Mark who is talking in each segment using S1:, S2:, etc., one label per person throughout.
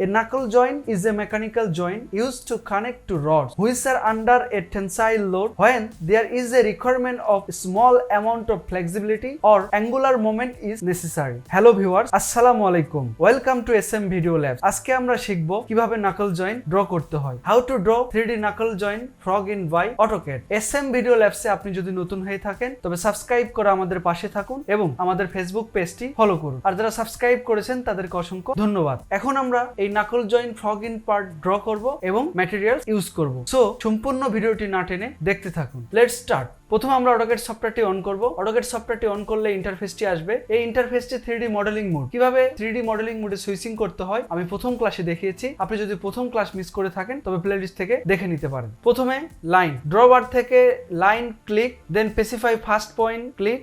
S1: A knuckle joint is a mechanical joint used to connect two rods which are under a tensile load when there is a requirement of a small amount of flexibility or angular moment is necessary. Hello viewers, assalamu alaikum. Welcome to smvideolabz. আজকে আমরা শিখব কিভাবে knuckle joint draw করতে হয়। How to draw 3D knuckle joint frog in by AutoCAD. smvideolabz এ আপনি যদি নতুন হয়ে থাকেন তবে সাবস্ক্রাইব করে আমাদের পাশে থাকুন এবং আমাদের ফেসবুক পেজটি ফলো করুন। আর যারা সাবস্ক্রাইব করেছেন তাদেরকে অসংখ্য ধন্যবাদ। এখন আমরা এই knuckle joint frog in part draw করব এবং ম্যাটেরিয়ালস ইউজ করব। সো সম্পূর্ণ ভিডিওটি না টেনে দেখতে থাকুন। Let's start. প্রথমে আমরা AutoCAD সফটওয়্যারটি অন করব। AutoCAD সফটওয়্যারটি অন করলে ইন্টারফেসটি আসবে। এই ইন্টারফেসটি 3D মডেলিং মোড। কিভাবে 3D মডেলিং মোডে সুইচিং করতে হয় আমি প্রথম ক্লাসে দেখিয়েছি। আপনি যদি প্রথম ক্লাস মিস করে থাকেন তবে প্লেলিস্ট থেকে দেখে নিতে পারেন। প্রথমে লাইন, ড্র বার থেকে লাইন ক্লিক, দেন স্পেসিফাই ফার্স্ট পয়েন্ট ক্লিক,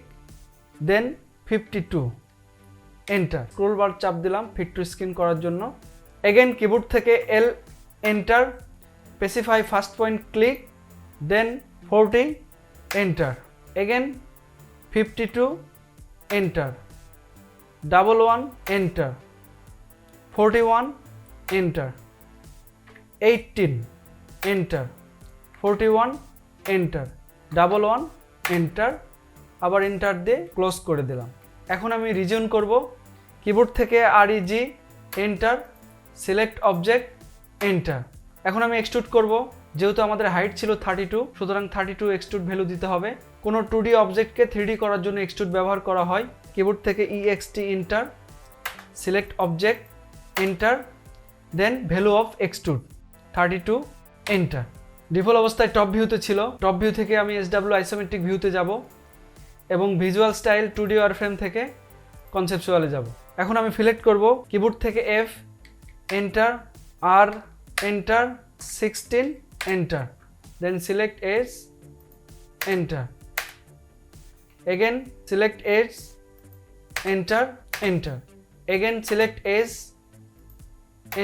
S1: দেন 52 এন্টার। স্ক্রল বার চাপ দিলাম ফিট টু স্ক্রিন করার জন্য। এগেন কিবোর্ড থেকে L enter, specify first point click, then 40 enter, again 52 enter, 11 enter, 41 enter, 18 enter, 41 enter, 11 enter, আবার enter দিয়ে close করে দিলাম। এখন আমি রিজন করব। কিবোর্ড থেকে REG enter, select object enter. এখন আমি এক্সট্রুড করব। যেহেতু আমাদের হাইট ছিল 32, সুতরাং 32 এক্সট্রুড ভ্যালু দিতে হবে। কোনো 2D অবজেক্টকে 3D করার জন্য এক্সট্রুড ব্যবহার করা হয়। কিবোর্ড থেকে EXT enter, select object enter, then value of extrude 32 enter. Default অবস্থায় টপ ভিউতে ছিল। টপ ভিউ থেকে আমি SW আইসোমেট্রিক ভিউতে যাব এবং ভিজুয়াল স্টাইল 2D ওয়ারফ্রেম থেকে কনসেপচুয়ালে যাব। এখন আমি সিলেক্ট করব। কিবোর্ড থেকে F enter, R enter, 16 enter, then select edge, enter, again select edge, enter, enter, again select edge,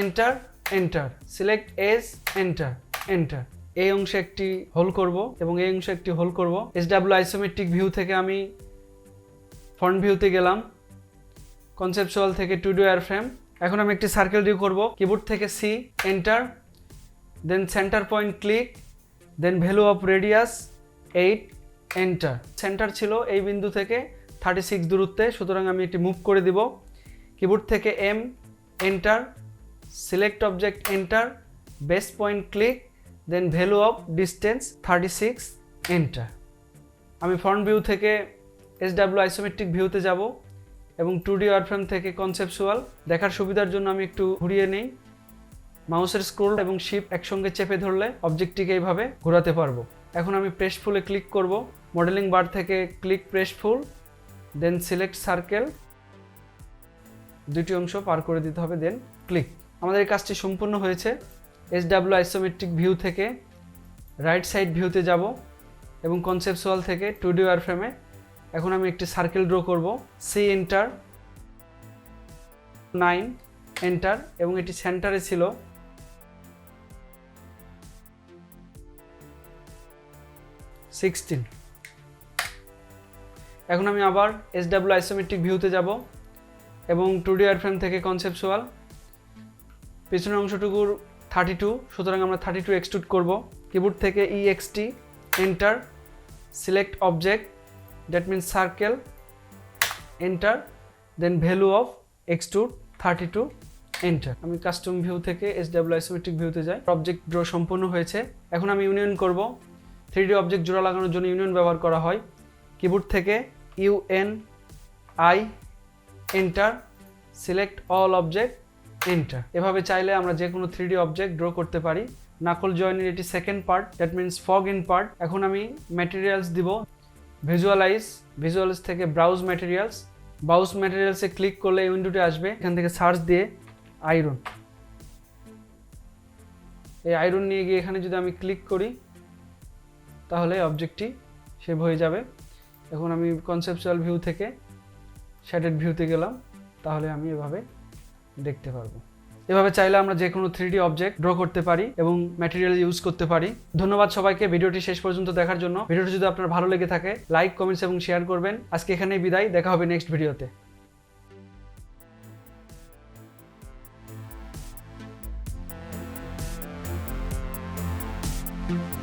S1: enter, enter, select edge, enter, enter। এই অংশে একটি হোল করব এবং এই অংশে একটি হোল করব। SW আইসোমেট্রিক ভিউ থেকে আমি ফ্রন্ট ভিউতে গেলাম, কনসেপচুয়াল থেকে 2D ওয়্যারফ্রেম। এখন আমি একটি সার্কেল ড্র করব। কিবোর্ড থেকে C enter, then centre point click, then value of radius 8 enter. Centre ছিল এই বিন্দু থেকে 36 দূরত্বে, সুতরাং আমি এটি মুভ করে দিব। কিবোর্ড থেকে M enter, select object enter, base point click, then value of distance 36 enter. আমি ফ্রন্ট ভিউ থেকে SW আইসোমেট্রিক ভিউতে যাব এবং 2D ওয়ারফ্রেম থেকে কনসেপচুয়াল। দেখার সুবিধার জন্য আমি একটু ঘুরিয়ে নেই। মাউসের স্ক্রল এবং শিফট একসঙ্গে চেপে ধরলে অবজেক্টটিকে এইভাবে ঘোরাতে পারবো। এখন আমি প্রেস ফুলে ক্লিক করব। মডেলিং বার থেকে ক্লিক প্রেস ফুল, দেন সিলেক্ট সার্কেল, দুটি অংশ পার করে দিতে হবে, দেন ক্লিক। আমাদের এই কাজটি সম্পূর্ণ হয়েছে। SW আইসোমেট্রিক ভিউ থেকে রাইট সাইড ভিউতে যাব এবং কনসেপচুয়াল থেকে 2D ওয়্যারফ্রেমে এখন আমি একটি সার্কেল ড্র করব। C এন্টার, 9 এন্টার এবং এটি সেন্টারে ছিল। এখন আমি আবার SW আইসোমেট্রিক ভিউতে যাব এবং 2D ওয়্যারফ্রেম থেকে কনসেপচুয়াল। পিছনের অংশটুকুর 32, সুতরাং আমরা 32 এক্সট্রুড করব। কিবোর্ড থেকে EXT enter, select object, that means circle enter, then value of extrude 32 enter. আমি কাস্টম ভিউ থেকে SW আইসোমেট্রিক ভিউতে যাই। অবজেক্ট ড্র সম্পূর্ণ হয়েছে। এখন আমি ইউনিয়ন করব। 3D অবজেক্ট জোড়া লাগানোর জন্য ইউনিয়ন ব্যবহার করা হয়। কিবোর্ড থেকে UNI enter, select all object enter. এভাবে চাইলে আমরা যে কোনো 3D অবজেক্ট ড্র করতে পারি। knuckle জয়েনের এটি second part, that means fog in part. এখন আমি ম্যাটেরিয়ালস দিব। ভিজুয়ালাইজ থেকে ব্রাউজ ম্যাটেরিয়ালস। ব্রাউজ ম্যাটেরিয়ালসে ক্লিক করলে এই উইন্ডোটি আসবে। এখান থেকে সার্চ দিয়ে আয়রন, এই আয়রন নিয়ে গিয়ে এখানে যদি আমি ক্লিক করি তাহলে অবজেক্টটি সেভ হয়ে যাবে। এখন আমি কনসেপচুয়াল ভিউ থেকে শ্যাডেড ভিউতে গেলাম, তাহলে আমি এভাবে দেখতে পারবো। এভাবে চাইলে আমরা যে কোনো 3D অবজেক্ট ড্র করতে পারি এবং ম্যাটেরিয়াল ইউজ করতে পারি। ধন্যবাদ সবাইকে ভিডিওটি শেষ পর্যন্ত দেখার জন্য। ভিডিওটি যদি আপনার ভালো লেগে থাকে লাইক, কমেন্টস এবং শেয়ার করবেন। আজকে এখানেই বিদায়, দেখা হবে নেক্সট ভিডিওতে। you.